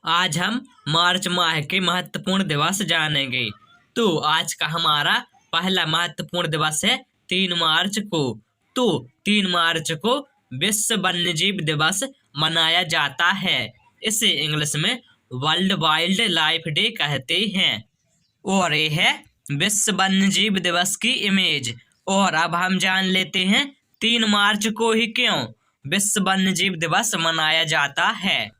आज हम मार्च माह के महत्वपूर्ण दिवस जानेंगे। तो आज का हमारा पहला महत्वपूर्ण दिवस है 3 मार्च को। तो 3 मार्च को विश्व वन्यजीव दिवस मनाया जाता है। इसे इंग्लिश में वर्ल्ड वाइल्ड लाइफ डे कहते हैं। और ये है विश्व वन्यजीव दिवस की इमेज। और अब हम जान लेते हैं 3 मार्च को ही क्यों विश्व वन्यजीव दिवस मनाया जाता है।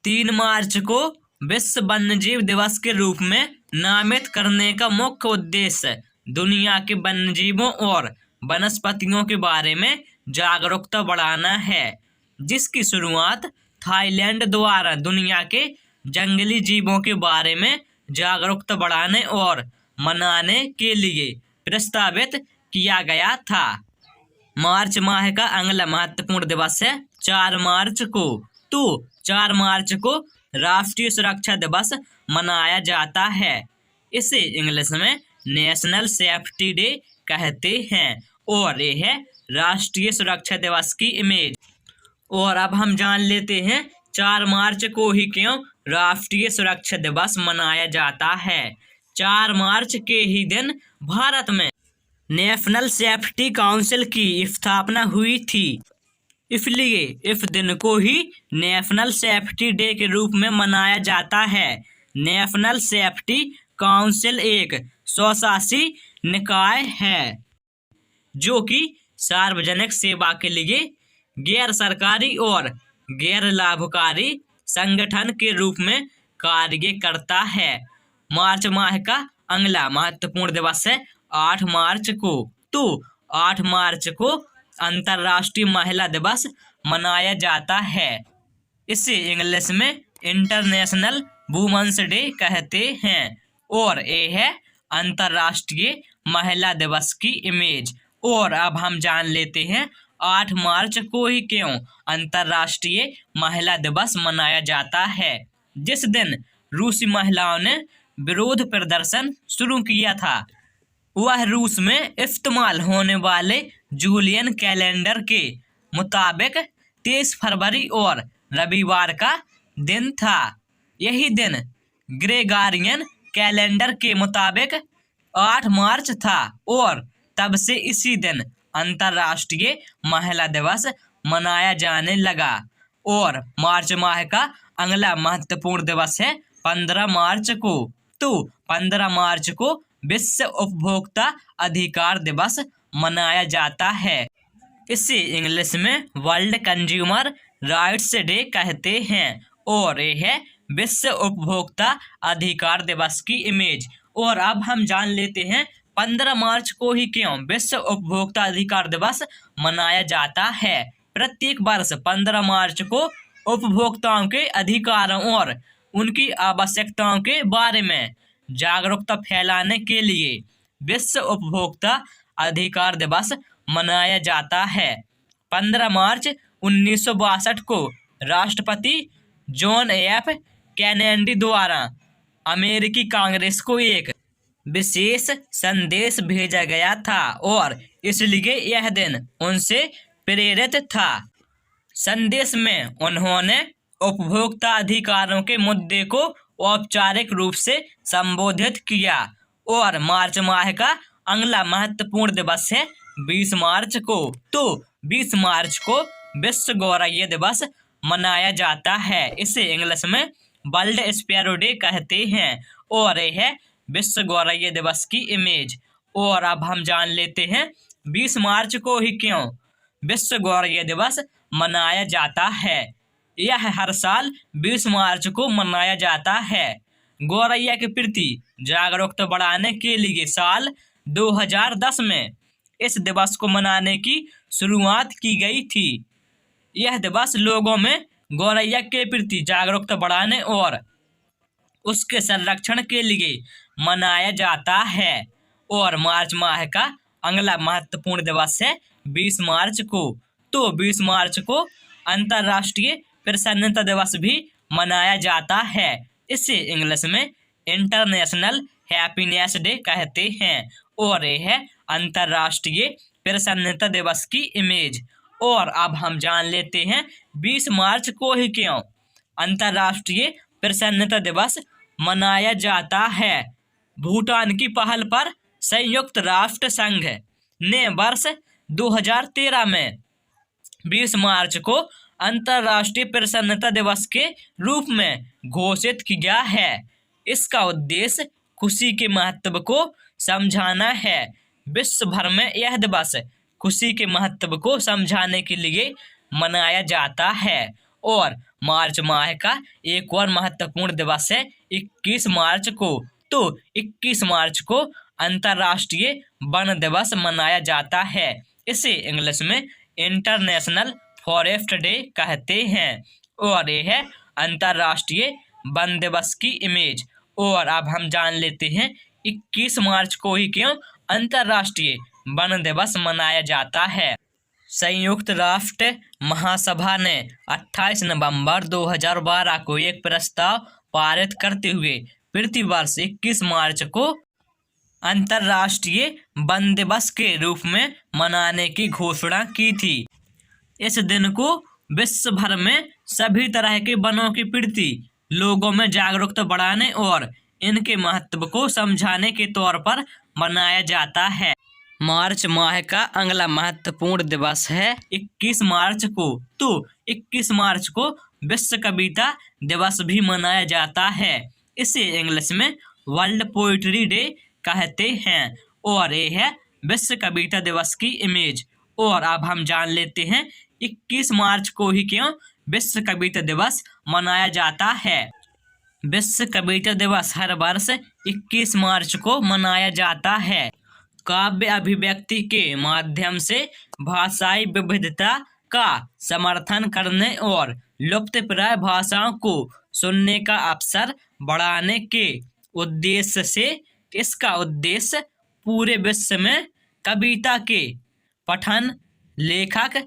3 मार्च को विश्व वन्यजीव दिवस के रूप में नामित करने का मुख्य उद्देश्य दुनिया के वन्यजीवों और वनस्पतियों के बारे में जागरूकता बढ़ाना है, जिसकी शुरुआत थाईलैंड द्वारा दुनिया के जंगली जीवों के बारे में जागरूकता बढ़ाने और मनाने के लिए प्रस्तावित किया गया था। मार्च माह का अगला महत्वपूर्ण दिवस है 4 मार्च को। तो 4 मार्च को राष्ट्रीय सुरक्षा दिवस मनाया जाता है। इसे इंग्लिश में नेशनल सेफ्टी डे कहते हैं। और ये है राष्ट्रीय सुरक्षा दिवस की इमेज। और अब हम जान लेते हैं 4 मार्च को ही क्यों राष्ट्रीय सुरक्षा दिवस मनाया जाता है। 4 मार्च के ही दिन भारत में नेशनल सेफ्टी काउंसिल की स्थापना हुई थी। इसलिए इस दिन को ही नेशनल सेफ्टी डे के रूप में मनाया जाता है। नेशनल सेफ्टी काउंसिल एक स्वशासी निकाय है जो कि सार्वजनिक सेवा के लिए गैर सरकारी और गैर लाभकारी संगठन के रूप में कार्य करता है। मार्च माह का अगला महत्वपूर्ण दिवस है 8 मार्च को। तो 8 मार्च को अंतर्राष्ट्रीय महिला दिवस मनाया जाता है। इसे इंग्लिश में इंटरनेशनल वुमेन्स डे कहते हैं। और ये है अंतर्राष्ट्रीय महिला दिवस की इमेज। और अब हम जान लेते हैं 8 मार्च को ही क्यों अंतर्राष्ट्रीय महिला दिवस मनाया जाता है। जिस दिन रूसी महिलाओं ने विरोध प्रदर्शन शुरू किया था, वह रूस में इस्तेमाल होने वाले जूलियन कैलेंडर के मुताबिक 23 फरवरी और रविवार का दिन था। यही दिन ग्रेगोरियन कैलेंडर के मुताबिक 8 मार्च था। और तब से इसी दिन अंतर्राष्ट्रीय महिला दिवस मनाया जाने लगा। और मार्च माह का अगला महत्वपूर्ण दिवस है 15 मार्च को। तो 15 मार्च को विश्व उपभोक्ता अधिकार दिवस मनाया जाता है। इसे इंग्लिश में वर्ल्ड कंज्यूमर राइट्स डे कहते हैं। और ये है विश्व उपभोक्ता अधिकार दिवस की इमेज। और अब हम जान लेते हैं 15 मार्च को ही क्यों विश्व उपभोक्ता अधिकार दिवस मनाया जाता है। प्रत्येक वर्ष 15 मार्च को उपभोक्ताओं के अधिकारों और उनकी आवश्यकताओं के बारे में जागरूकता फैलाने के लिए विश्व उपभोक्ता अधिकार दिवस मनाया जाता है। 15 मार्च 1962 को राष्ट्रपति जॉन एफ कैनेडी द्वारा अमेरिकी कांग्रेस को एक विशेष संदेश भेजा गया था और इसलिए यह दिन उनसे प्रेरित था। संदेश में उन्होंने उपभोक्ता अधिकारों के मुद्दे को औपचारिक रूप से संबोधित किया। और मार्च माह का अगला महत्वपूर्ण दिवस है 20 मार्च को। तो 20 मार्च को विश्व गौरैया दिवस मनाया जाता है। इसे इंग्लिश में वर्ल्ड स्पैरो डे कहते हैं। और यह है विश्व गौरैया दिवस की इमेज। और अब हम जान लेते हैं 20 मार्च को ही क्यों विश्व गौरैया दिवस मनाया जाता है। यह हर साल 20 मार्च को मनाया जाता है। गौरैया के प्रति जागरूकता बढ़ाने के लिए साल 2010 में इस दिवस को मनाने की शुरुआत की गई थी। यह दिवस लोगों में गौरैया के प्रति जागरूकता बढ़ाने और उसके संरक्षण के लिए मनाया जाता है। और मार्च माह का अगला महत्वपूर्ण दिवस है 20 मार्च को। तो 20 मार्च को अंतर्राष्ट्रीय प्रसन्नता दिवस भी मनाया जाता है। इसे इंग्लिश में इंटरनेशनल हैप्पीनेस डे कहते हैं। और यह है अंतर्राष्ट्रीय प्रसन्नता दिवस की इमेज। और अब हम जान लेते हैं 20 मार्च को ही क्यों अंतर्राष्ट्रीय प्रसन्नता दिवस मनाया जाता है। भूटान की पहल पर संयुक्त राष्ट्र संघ ने वर्ष 2013 में 20 मार्च को अंतर्राष्ट्रीय प्रसन्नता दिवस के रूप में घोषित किया है। इसका उद्देश्य खुशी के महत्व को समझाना है। विश्व भर में यह दिवस खुशी के महत्व को समझाने के लिए मनाया जाता है। और मार्च माह का एक और महत्वपूर्ण दिवस है 21 मार्च को। तो 21 मार्च को अंतर्राष्ट्रीय वन दिवस मनाया जाता है। इसे इंग्लिश में इंटरनेशनल फॉरेस्ट डे कहते हैं। और यह है अंतर्राष्ट्रीय वन दिवस की इमेज। और अब हम जान लेते हैं 21 मार्च को ही क्यों अंतर्राष्ट्रीय वन दिवस मनाया जाता है। संयुक्त राष्ट्र महासभा ने 28 नवंबर 2012 को एक प्रस्ताव पारित करते हुए प्रतिवर्ष 21 मार्च को अंतर्राष्ट्रीय वन दिवस के रूप में मनाने की घोषणा की थी। इस दिन को विश्व भर में सभी तरह के वनों के प्रति लोगों में जागरूकता बढ़ाने और इनके महत्व को समझाने के तौर पर मनाया जाता है। मार्च माह का अगला महत्वपूर्ण दिवस है 21 मार्च को। तो 21 मार्च को विश्व कविता दिवस भी मनाया जाता है। इसे इंग्लिश में वर्ल्ड पोइट्री डे कहते हैं। और यह है विश्व कविता दिवस की इमेज। और अब हम जान लेते हैं 21 मार्च को ही क्यों विश्व कविता दिवस मनाया जाता है। विश्व कविता दिवस हर वर्ष 21 मार्च को मनाया जाता है। काव्य अभिव्यक्ति के माध्यम से भाषाई विविधता का समर्थन करने और लुप्तप्राय भाषाओं को सुनने का अवसर बढ़ाने के उद्देश्य से इसका उद्देश्य पूरे विश्व में कविता के पठन, लेखक,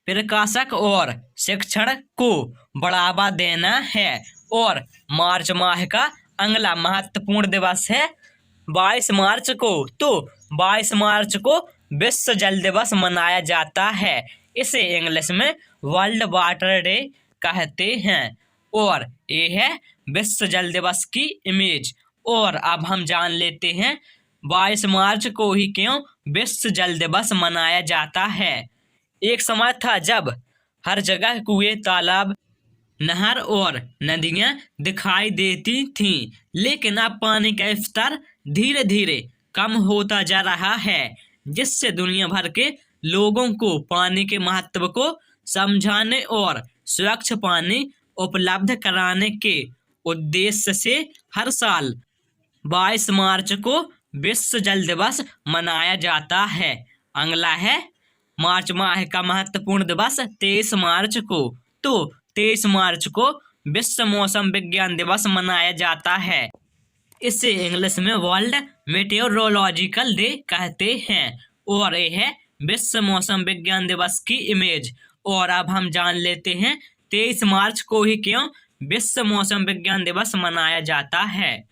प्रकाशक और शिक्षण को बढ़ावा देना है। और मार्च माह का अगला महत्वपूर्ण दिवस है 22 मार्च को। तो 22 मार्च को विश्व जल दिवस मनाया जाता है। इसे इंग्लिश में वर्ल्ड वाटर डे कहते हैं। और ये है विश्व जल दिवस की इमेज। और अब हम जान लेते हैं 22 मार्च को ही क्यों विश्व जल दिवस मनाया जाता है। एक समय था जब हर जगह कुएं, तालाब, नहर और नदियां दिखाई देती थीं, लेकिन अब पानी का स्तर धीरे धीरे कम होता जा रहा है, जिससे दुनिया भर के लोगों को पानी के महत्व को समझाने और स्वच्छ पानी उपलब्ध कराने के उद्देश्य से हर साल 22 मार्च को विश्व जल दिवस मनाया जाता है। अगला है मार्च माह का महत्वपूर्ण दिवस 23 मार्च को। तो 23 मार्च को विश्व मौसम विज्ञान दिवस मनाया जाता है। इसे इंग्लिश में वर्ल्ड मेटेओरोलॉजिकल डे कहते हैं। और यह है विश्व मौसम विज्ञान दिवस की इमेज। और अब हम जान लेते हैं 23 मार्च को ही क्यों विश्व मौसम विज्ञान दिवस मनाया जाता है।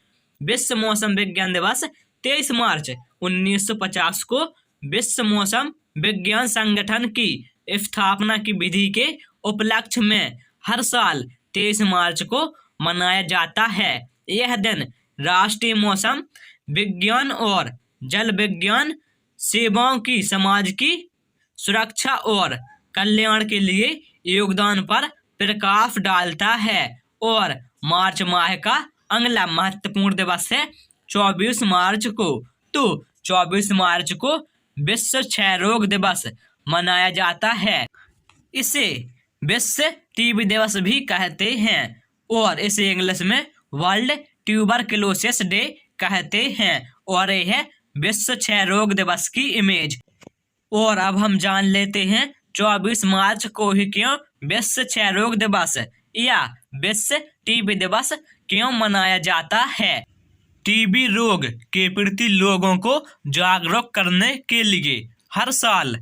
विश्व मौसम विज्ञान दिवस 23 मार्च 1950 को विश्व मौसम विज्ञान संगठन की स्थापना की विधि के उपलक्ष्य में हर साल 23 मार्च को मनाया जाता है। यह दिन राष्ट्रीय मौसम विज्ञान और जल विज्ञान सेवाओं की समाज की सुरक्षा और कल्याण के लिए योगदान पर प्रकाश डालता है। और मार्च माह का अगला महत्वपूर्ण दिवस है 24 मार्च को। तो 24 मार्च को विश्व क्षय रोग दिवस मनाया जाता है। इसे विश्व टीबी दिवस भी कहते हैं। और इसे इंग्लिश में वर्ल्ड ट्यूबरक्लोसिस डे कहते हैं। और यह है विश्व क्षय रोग दिवस की इमेज। और अब हम जान लेते हैं 24 मार्च को ही क्यों विश्व क्षय रोग दिवस या विश्व टीबी दिवस क्यों मनाया जाता है। टीबी रोग के प्रति लोगों को जागरूक करने के लिए हर साल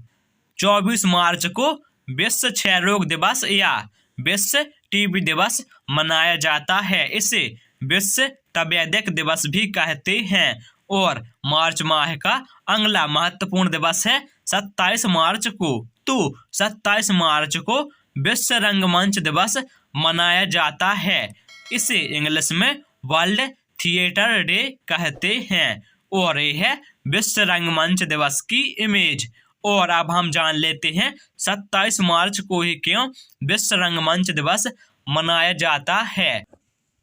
24 मार्च को विश्व क्षय रोग दिवस या विश्व टीबी दिवस मनाया जाता है। इसे विश्व तपेदिक दिवस भी कहते हैं। और मार्च माह का अगला महत्वपूर्ण दिवस है 27 मार्च को। तो 27 मार्च को विश्व रंगमंच दिवस मनाया जाता है। इसे इंग्लिश में वर्ल्ड थिएटर डे कहते हैं और ये है विश्व रंगमंच दिवस की इमेज। और अब हम जान लेते हैं 27 मार्च को ही क्यों विश्व रंगमंच दिवस मनाया जाता है।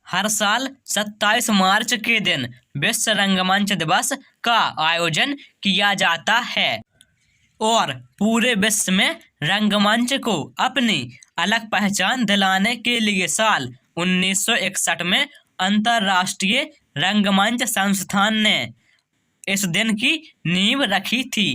हर साल 27 मार्च के दिन विश्व रंगमंच दिवस का आयोजन किया जाता है और पूरे विश्व में रंगमंच को अपनी अलग पहचान दिलाने के लिए साल 1961 में अंतर्राष्ट्रीय रंगमंच संस्थान ने इस दिन की नींव रखी थी।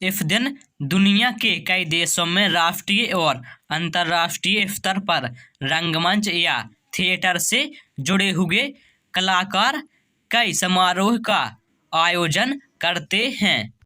इस दिन दुनिया के कई देशों में राष्ट्रीय और अंतर्राष्ट्रीय स्तर पर रंगमंच या थिएटर से जुड़े हुए कलाकार कई समारोह का आयोजन करते हैं।